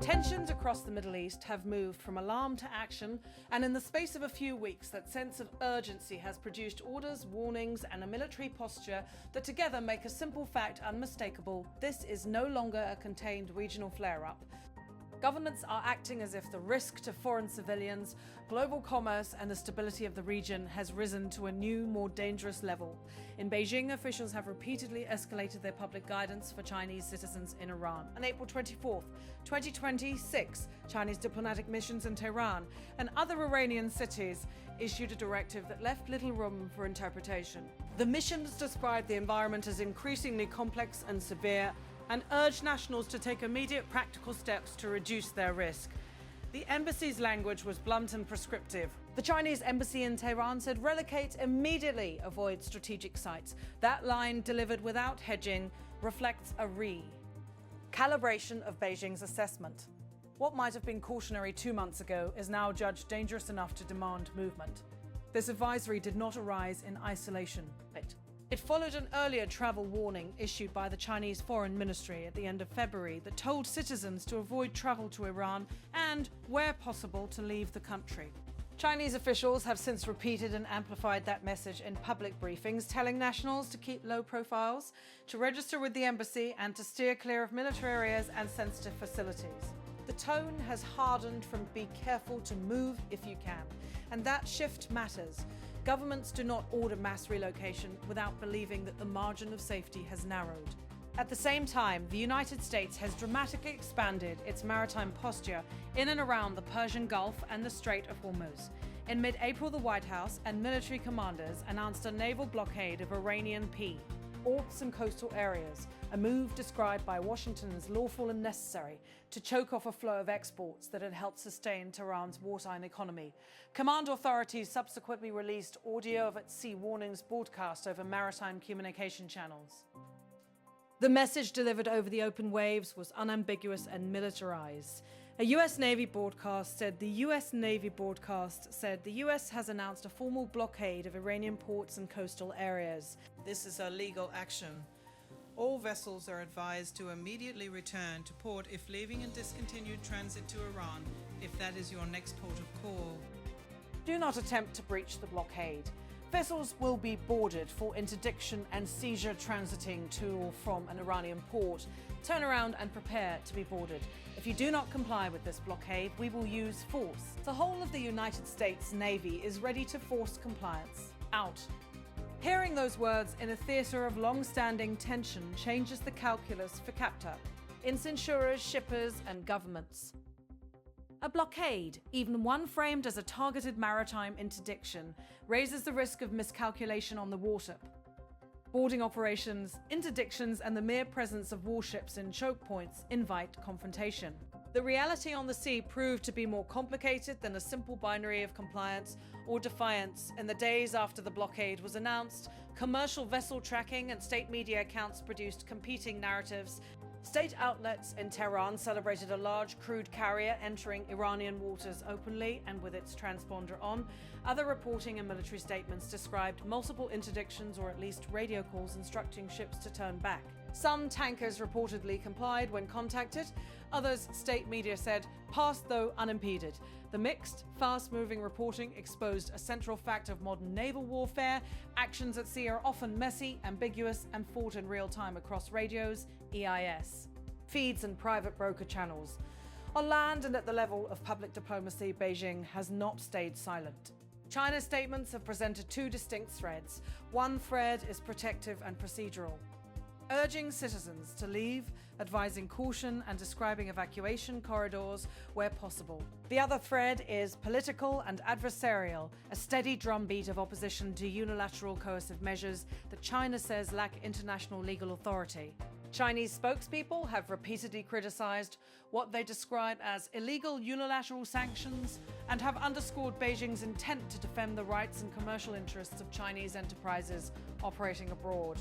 Tensions across the Middle East have moved from alarm to action, and in the space of a few weeks, that sense of urgency has produced orders, warnings, and a military posture that together make a simple fact unmistakable: this is no longer a contained regional flare-up. Governments are acting as if the risk to foreign civilians, global commerce, and the stability of the region has risen to a new, more dangerous level. In Beijing, officials have repeatedly escalated their public guidance for Chinese citizens in Iran. On April 24, 2026, Chinese diplomatic missions in Tehran and other Iranian cities issued a directive that left little room for interpretation. The missions described the environment as increasingly complex and severe, and urged nationals to take immediate practical steps to reduce their risk. The embassy's language was blunt and prescriptive. The Chinese embassy in Tehran said relocate immediately, avoid strategic sites. That line, delivered without hedging, reflects a calibration of Beijing's assessment. What might have been cautionary 2 months ago is now judged dangerous enough to demand movement. This advisory did not arise in isolation. It followed an earlier travel warning issued by the Chinese Foreign Ministry at the end of February that told citizens to avoid travel to Iran and, where possible, to leave the country. Chinese officials have since repeated and amplified that message in public briefings, telling nationals to keep low profiles, to register with the embassy, and to steer clear of military areas and sensitive facilities. The tone has hardened from be careful to move if you can, and that shift matters. Governments do not order mass relocation without believing that the margin of safety has narrowed. At the same time, the United States has dramatically expanded its maritime posture in and around the Persian Gulf and the Strait of Hormuz. In mid-April, the White House and military commanders announced a naval blockade of Iranian ports and coastal areas, a move described by Washington as lawful and necessary to choke off a flow of exports that had helped sustain Tehran's wartime economy. Command authorities subsequently released audio of its sea warnings broadcast over maritime communication channels. The message delivered over the open waves was unambiguous and militarized. A U.S. Navy broadcast said the U.S. has announced a formal blockade of Iranian ports and coastal areas. This is a legal action. All vessels are advised to immediately return to port if leaving and discontinued transit to Iran, if that is your next port of call. Do not attempt to breach the blockade. Vessels will be boarded for interdiction and seizure transiting to or from an Iranian port. Turn around and prepare to be boarded. If you do not comply with this blockade, we will use force. The whole of the United States Navy is ready to force compliance. Out. Hearing those words in a theatre of long-standing tension changes the calculus for captor, insurers, shippers, and governments. A blockade, even one framed as a targeted maritime interdiction, raises the risk of miscalculation on the water. Boarding operations, interdictions, and the mere presence of warships in choke points invite confrontation. The reality on the sea proved to be more complicated than a simple binary of compliance or defiance. In the days after the blockade was announced, commercial vessel tracking and state media accounts produced competing narratives. State outlets in Tehran celebrated a large crude carrier entering Iranian waters openly and with its transponder on. Other reporting and military statements described multiple interdictions or at least radio calls instructing ships to turn back. Some tankers reportedly complied when contacted. Others, state media said, passed though unimpeded. The mixed, fast-moving reporting exposed a central fact of modern naval warfare. Actions at sea are often messy, ambiguous, and fought in real time across radios, EIS, feeds, and private broker channels. On land and at the level of public diplomacy, Beijing has not stayed silent. China's statements have presented two distinct threads. One thread is protective and procedural, urging citizens to leave, advising caution, and describing evacuation corridors where possible. The other thread is political and adversarial, a steady drumbeat of opposition to unilateral coercive measures that China says lack international legal authority. Chinese spokespeople have repeatedly criticized what they describe as illegal unilateral sanctions and have underscored Beijing's intent to defend the rights and commercial interests of Chinese enterprises operating abroad.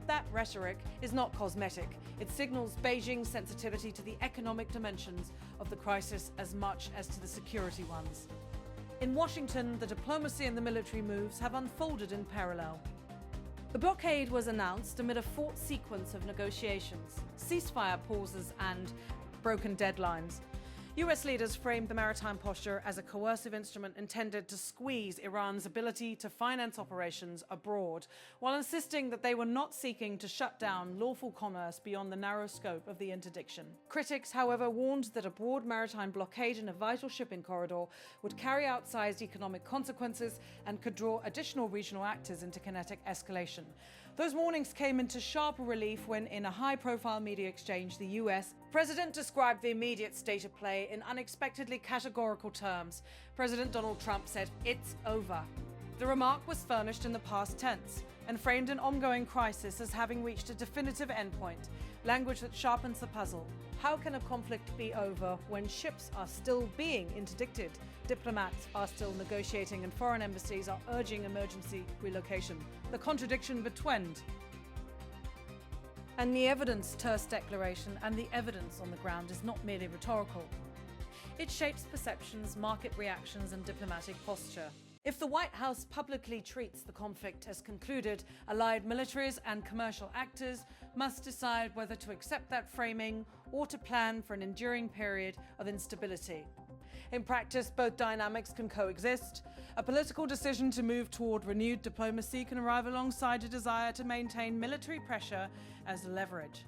That rhetoric is not cosmetic. It signals Beijing's sensitivity to the economic dimensions of the crisis as much as to the security ones. In Washington, the diplomacy and the military moves have unfolded in parallel. The blockade was announced amid a fraught sequence of negotiations, ceasefire pauses, and broken deadlines. US leaders framed the maritime posture as a coercive instrument intended to squeeze Iran's ability to finance operations abroad, while insisting that they were not seeking to shut down lawful commerce beyond the narrow scope of the interdiction. Critics, however, warned that a broad maritime blockade in a vital shipping corridor would carry outsized economic consequences and could draw additional regional actors into kinetic escalation. Those warnings came into sharper relief when, in a high-profile media exchange, the US president described the immediate state of play in unexpectedly categorical terms. President Donald Trump said, "It's over." The remark was furnished in the past tense and framed an ongoing crisis as having reached a definitive endpoint, language that sharpens the puzzle. How can a conflict be over when ships are still being interdicted, diplomats are still negotiating, and foreign embassies are urging emergency relocation? The contradiction between. And the evidence terse declaration and the evidence on the ground is not merely rhetorical. It shapes perceptions, market reactions, and diplomatic posture. If the White House publicly treats the conflict as concluded, allied militaries and commercial actors must decide whether to accept that framing or to plan for an enduring period of instability. In practice, both dynamics can coexist. A political decision to move toward renewed diplomacy can arrive alongside a desire to maintain military pressure as leverage.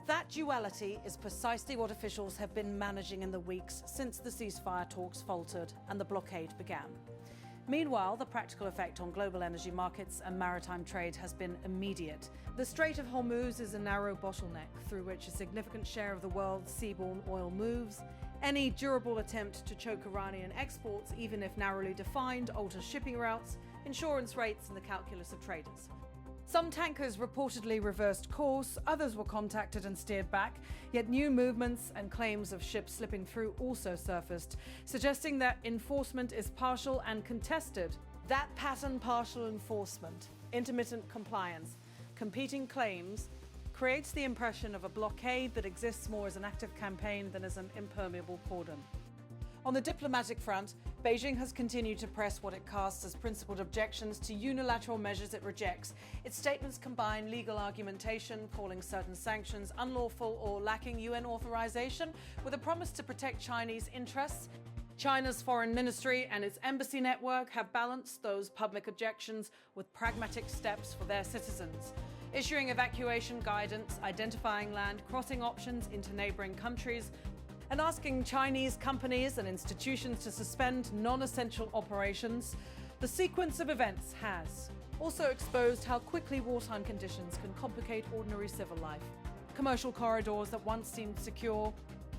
That duality is precisely what officials have been managing in the weeks since the ceasefire talks faltered and the blockade began. Meanwhile, the practical effect on global energy markets and maritime trade has been immediate. The Strait of Hormuz is a narrow bottleneck through which a significant share of the world's seaborne oil moves. Any durable attempt to choke Iranian exports, even if narrowly defined, alters shipping routes, insurance rates, and the calculus of traders. Some tankers reportedly reversed course, others were contacted and steered back, yet new movements and claims of ships slipping through also surfaced, suggesting that enforcement is partial and contested. That pattern, partial enforcement, intermittent compliance, competing claims, creates the impression of a blockade that exists more as an active campaign than as an impermeable cordon. On the diplomatic front, Beijing has continued to press what it casts as principled objections to unilateral measures it rejects. Its statements combine legal argumentation, calling certain sanctions unlawful or lacking UN authorization, with a promise to protect Chinese interests. China's foreign ministry and its embassy network have balanced those public objections with pragmatic steps for their citizens, issuing evacuation guidance, identifying land crossing options into neighboring countries, and asking Chinese companies and institutions to suspend non-essential operations. The sequence of events has also exposed how quickly wartime conditions can complicate ordinary civil life. Commercial corridors that once seemed secure,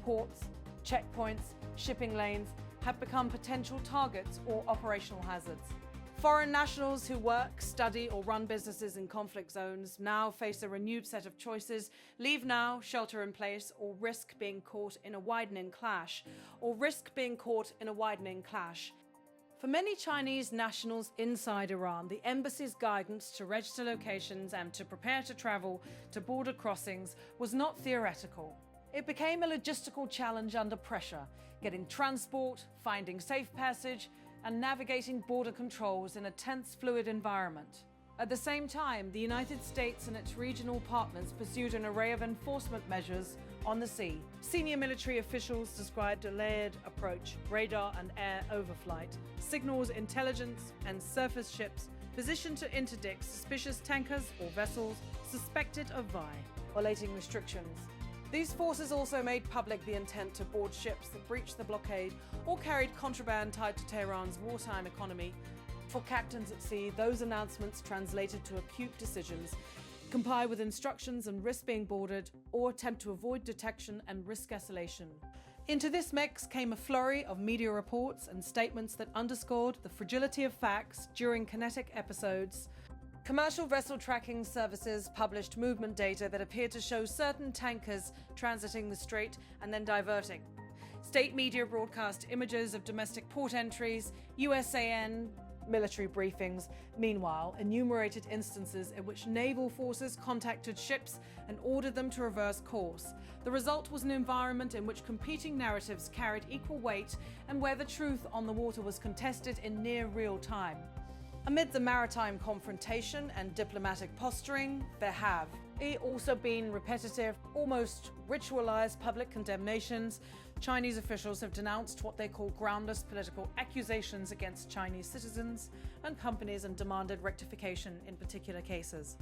ports, checkpoints, shipping lanes, have become potential targets or operational hazards. Foreign nationals who work, study, or run businesses in conflict zones now face a renewed set of choices: leave now, shelter in place, or risk being caught in a widening clash. For many Chinese nationals inside Iran, the embassy's guidance to register locations and to prepare to travel to border crossings was not theoretical. It became a logistical challenge under pressure, getting transport, finding safe passage, and navigating border controls in a tense, fluid environment. At the same time, the United States and its regional partners pursued an array of enforcement measures on the sea. Senior military officials described a layered approach: radar and air overflight, signals intelligence, and surface ships positioned to interdict suspicious tankers or vessels suspected of violating restrictions. These forces also made public the intent to board ships that breached the blockade or carried contraband tied to Tehran's wartime economy. For captains at sea, those announcements translated to acute decisions: comply with instructions and risk being boarded, or attempt to avoid detection and risk escalation. Into this mix came a flurry of media reports and statements that underscored the fragility of facts during kinetic episodes. Commercial vessel tracking services published movement data that appeared to show certain tankers transiting the strait and then diverting. State media broadcast images of domestic port entries, USAN military briefings, meanwhile, enumerated instances in which naval forces contacted ships and ordered them to reverse course. The result was an environment in which competing narratives carried equal weight and where the truth on the water was contested in near real time. Amid the maritime confrontation and diplomatic posturing, there have, also been repetitive, almost ritualized public condemnations. Chinese officials have denounced what they call groundless political accusations against Chinese citizens and companies and demanded rectification in particular cases.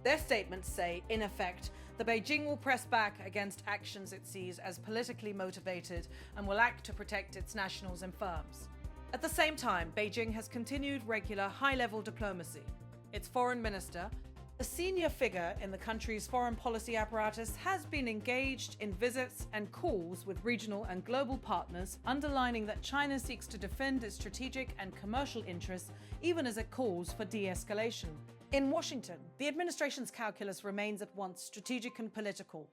Their statements say, in effect, that Beijing will press back against actions it sees as politically motivated and will act to protect its nationals and firms. At the same time, Beijing has continued regular high-level diplomacy. Its foreign minister, a senior figure in the country's foreign policy apparatus, has been engaged in visits and calls with regional and global partners, underlining that China seeks to defend its strategic and commercial interests, even as it calls for de-escalation. In Washington, the administration's calculus remains at once strategic and political.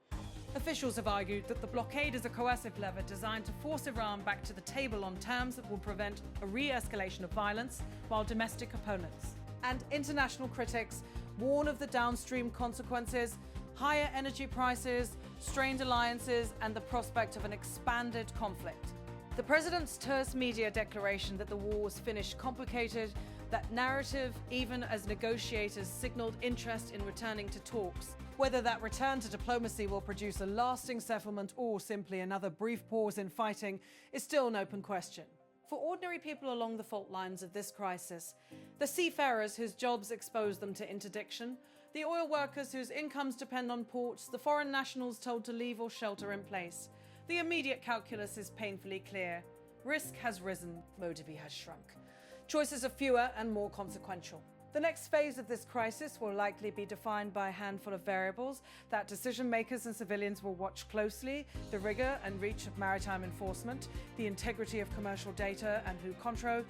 Officials have argued that the blockade is a coercive lever designed to force Iran back to the table on terms that will prevent a re-escalation of violence, while domestic opponents and international critics warn of the downstream consequences: higher energy prices, strained alliances, and the prospect of an expanded conflict. The president's terse media declaration that the war was finished complicated that narrative, even as negotiators signaled interest in returning to talks. Whether that return to diplomacy will produce a lasting settlement or simply another brief pause in fighting is still an open question. For ordinary people along the fault lines of this crisis, the seafarers whose jobs expose them to interdiction, the oil workers whose incomes depend on ports, the foreign nationals told to leave or shelter in place, the immediate calculus is painfully clear. Risk has risen, motivation has shrunk. Choices are fewer and more consequential. The next phase of this crisis will likely be defined by a handful of variables that decision makers and civilians will watch closely: the rigor and reach of maritime enforcement, the integrity of commercial data and who control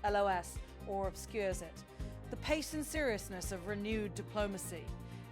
LOS or obscures it, the pace and seriousness of renewed diplomacy,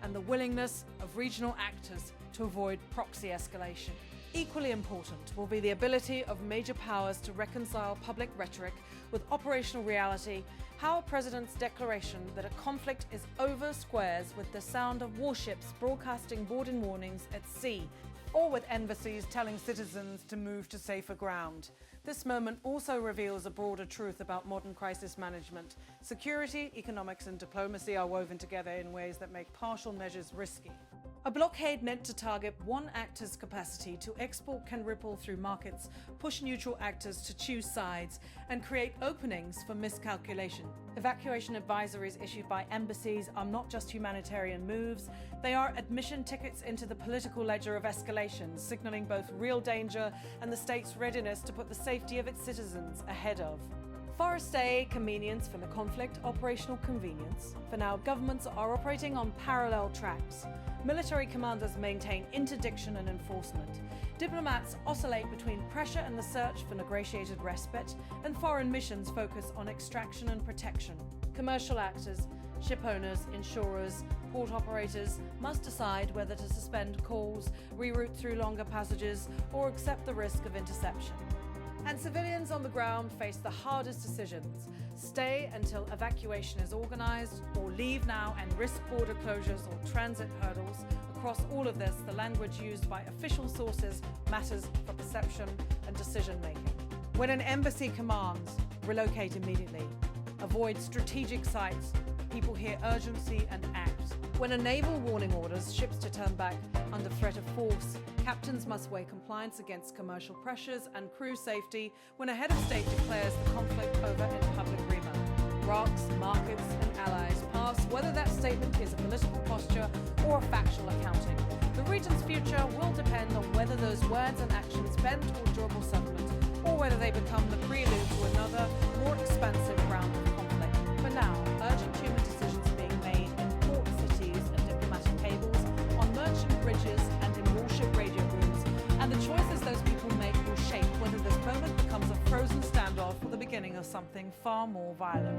and the willingness of regional actors to avoid proxy escalation. Equally important will be the ability of major powers to reconcile public rhetoric with operational reality, how a president's declaration that a conflict is over squares with the sound of warships broadcasting boarding warnings at sea, or with embassies telling citizens to move to safer ground. This moment also reveals a broader truth about modern crisis management. Security, economics, and diplomacy are woven together in ways that make partial measures risky. A blockade meant to target one actor's capacity to export can ripple through markets, push neutral actors to choose sides, and create openings for miscalculation. Evacuation advisories issued by embassies are not just humanitarian moves, they are admission tickets into the political ledger of escalation, signaling both real danger and the state's readiness to put the safety of its citizens ahead of. For stay, convenience from the conflict, operational convenience. For now, governments are operating on parallel tracks. Military commanders maintain interdiction and enforcement. Diplomats oscillate between pressure and the search for negotiated respite, and foreign missions focus on extraction and protection. Commercial actors, ship owners, insurers, port operators must decide whether to suspend calls, reroute through longer passages, or accept the risk of interception. And civilians on the ground face the hardest decisions: stay until evacuation is organized, or leave now and risk border closures or transit hurdles. Across all of this, the language used by official sources matters for perception and decision-making. When an embassy commands, relocate immediately, avoid strategic sites, people hear urgency and act. When a naval warning orders ships to turn back under threat of force, captains must weigh compliance against commercial pressures and crew safety when a head of state declares the conflict over in public remark. Rocks, markets, and allies pass whether that statement is a political posture or a factual accounting. The region's future will depend on whether those words and actions bend toward durable settlement, or whether they become the prelude to another, more expansive round of conflict. For now, urgent human decisions are being made in port cities and diplomatic cables, on merchant bridges and in warship radio rooms, and the choices those people make will shape whether this moment becomes a frozen standoff or the beginning of something far more violent.